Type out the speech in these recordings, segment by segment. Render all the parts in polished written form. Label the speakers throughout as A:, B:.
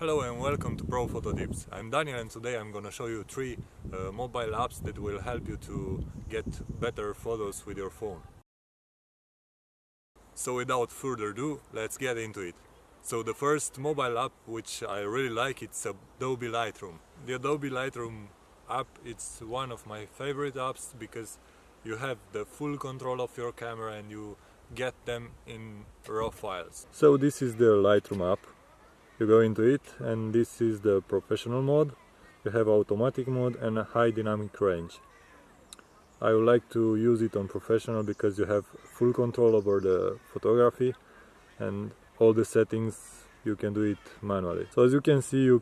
A: Hello and welcome to Pro Photo Tips. I'm Daniel and today I'm gonna show you three mobile apps that will help you to get better photos with your phone. So without further ado, let's get into it. So the first mobile app which I really like, it's Adobe Lightroom. The Adobe Lightroom app, it's one of my favorite apps because you have the full control of your camera and you get them in raw files. So this is the Lightroom app. You go into it and this is the professional mode. You have automatic mode and a high dynamic range. I would like to use it on professional because you have full control over the photography and all the settings you can do it manually. So as you can see, you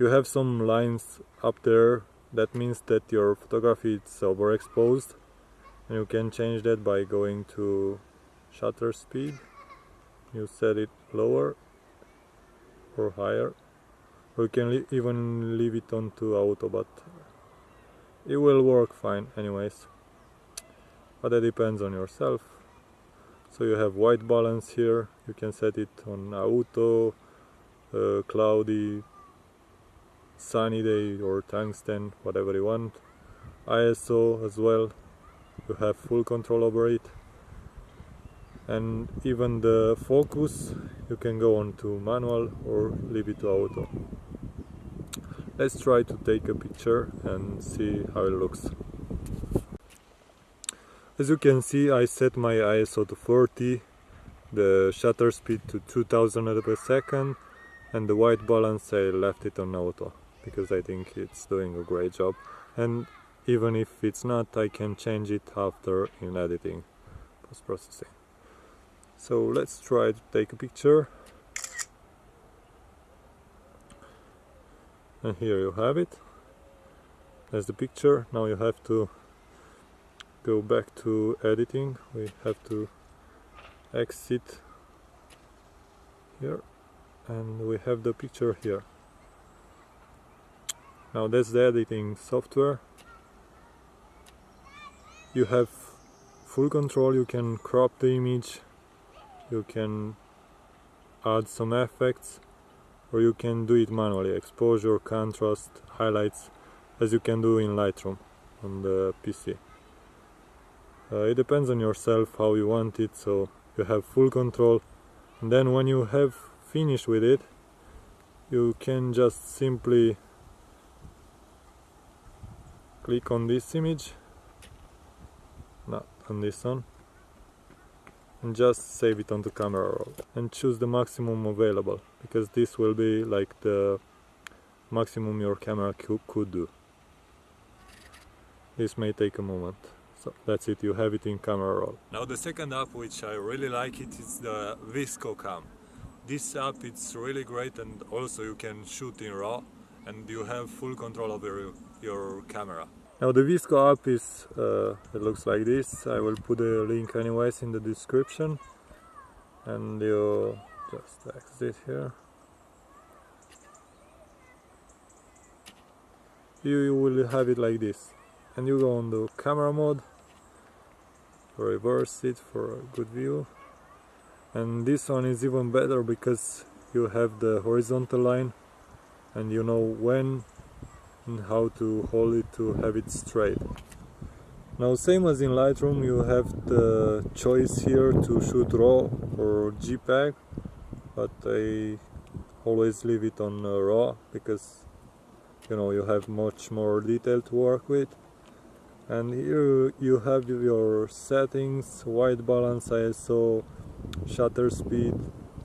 A: have some lines up there. That means that your photography is overexposed, and you can change that by going to shutter speed. You set it lower or higher, or you can even leave it on to auto, but it will work fine anyways, but that depends on yourself. So you have white balance here, you can set it on auto, cloudy, sunny day or tungsten, whatever you want. ISO as well, you have full control over it. And even the focus, you can go on to manual or leave it to auto. Let's try to take a picture and see how it looks. As you can see, I set my ISO to 40, the shutter speed to 2000 per second, and the white balance I left it on auto because I think it's doing a great job. And even if it's not, I can change it after in editing, post-processing. So let's try to take a picture. And here you have it. That's the picture. Now you have to go back to editing. We have to exit here. And we have the picture here. Now that's the editing software. You have full control. You can crop the image. You can add some effects, or you can do it manually, exposure, contrast, highlights, as you can do in Lightroom on the PC. It depends on yourself how you want it, so you have full control. And then when you have finished with it, you can just simply click on this image, not on this one, and just save it onto camera roll and choose the maximum available, because this will be like the maximum your camera could do. This may take a moment. So that's it, you have it in camera roll. Now the second app which I really like it is the VSCO Cam. This app is really great, and also you can shoot in RAW and you have full control over your camera. Now the VSCO app is, it looks like this. I will put a link anyways in the description, and you just exit here. You will have it like this, and you go on the camera mode, reverse it for a good view, and this one is even better because you have the horizontal line and you know when and how to hold it to have it straight. Now same as in Lightroom, you have the choice here to shoot RAW or JPEG, but I always leave it on RAW because you know you have much more detail to work with. And here you have your settings, white balance, ISO, shutter speed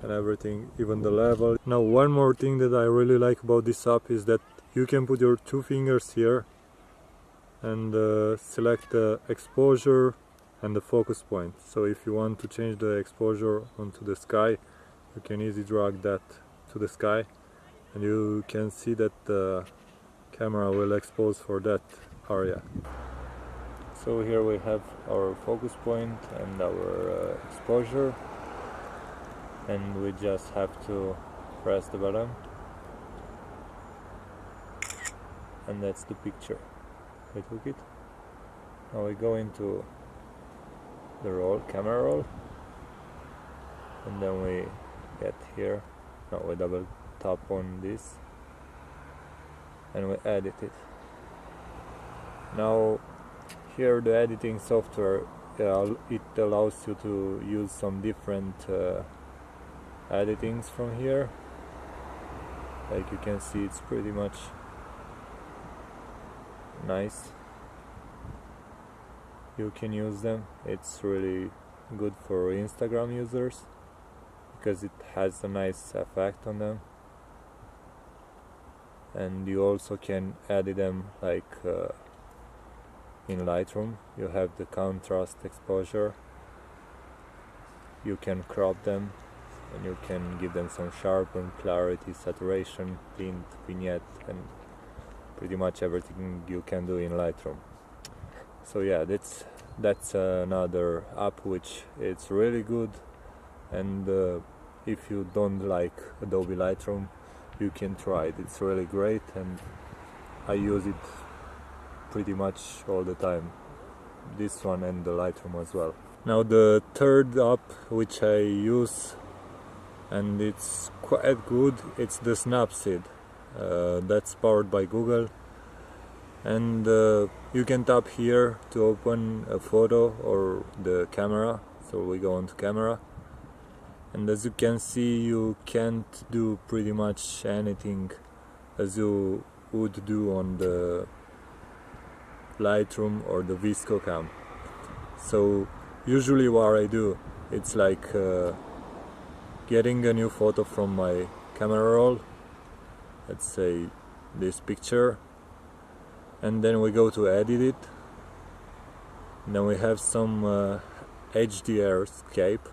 A: and everything, even the level. Now one more thing that I really like about this app is that you can put your two fingers here and select the exposure and the focus point. So if you want to change the exposure onto the sky, you can easily drag that to the sky, and you can see that the camera will expose for that area. So here we have our focus point and our exposure, and we just have to press the button. And that's the picture. We took it. Now we go into the roll, camera roll, and then we get here. No, we double tap on this and we edit it. Now here the editing software, it allows you to use some different editings from here. Like you can see, it's pretty much nice. You can use them. It's really good for Instagram users because it has a nice effect on them, and you also can edit them like in Lightroom. You have the contrast, exposure, you can crop them, and you can give them some sharpen, clarity, saturation, tint, vignette, and pretty much everything you can do in Lightroom. So yeah, that's another app which it's really good, and if you don't like Adobe Lightroom, you can try it. It's really great, and I use it pretty much all the time, this one and the Lightroom as well. Now the third app which I use, and it's quite good, it's the Snapseed. That's powered by Google, and you can tap here to open a photo or the camera. So we go onto camera, and as you can see, you can't do pretty much anything as you would do on the Lightroom or the VSCO Cam. So usually what I do, it's like getting a new photo from my camera roll, let's say this picture, and then we go to edit it, and then we have some HDR-scape.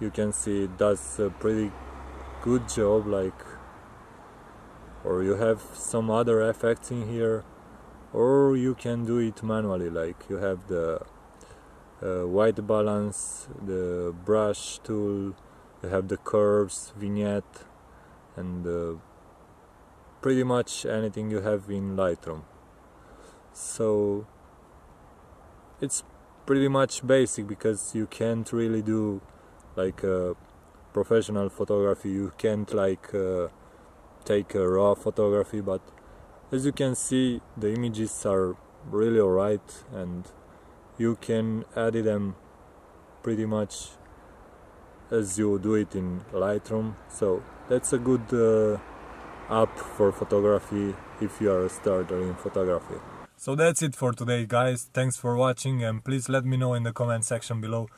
A: You can see it does a pretty good job, like, or you have some other effects in here, or you can do it manually, like you have the white balance, the brush tool, you have the curves, vignette, and pretty much anything you have in Lightroom. So it's pretty much basic, because you can't really do like professional photography. You can't like take a raw photography, but as you can see, the images are really alright, and you can edit them pretty much as you do it in Lightroom. So that's a good app for photography if you are a starter in photography. So that's it for today, guys. Thanks for watching, and please let me know in the comment section below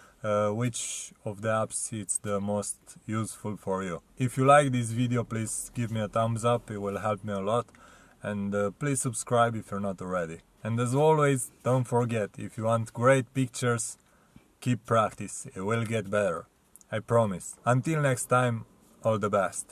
A: which of the apps is the most useful for you. If you like this video, please give me a thumbs up, it will help me a lot, and please subscribe if you're not already. And as always, don't forget, if you want great pictures, keep practice, it will get better, I promise. Until next time, all the best.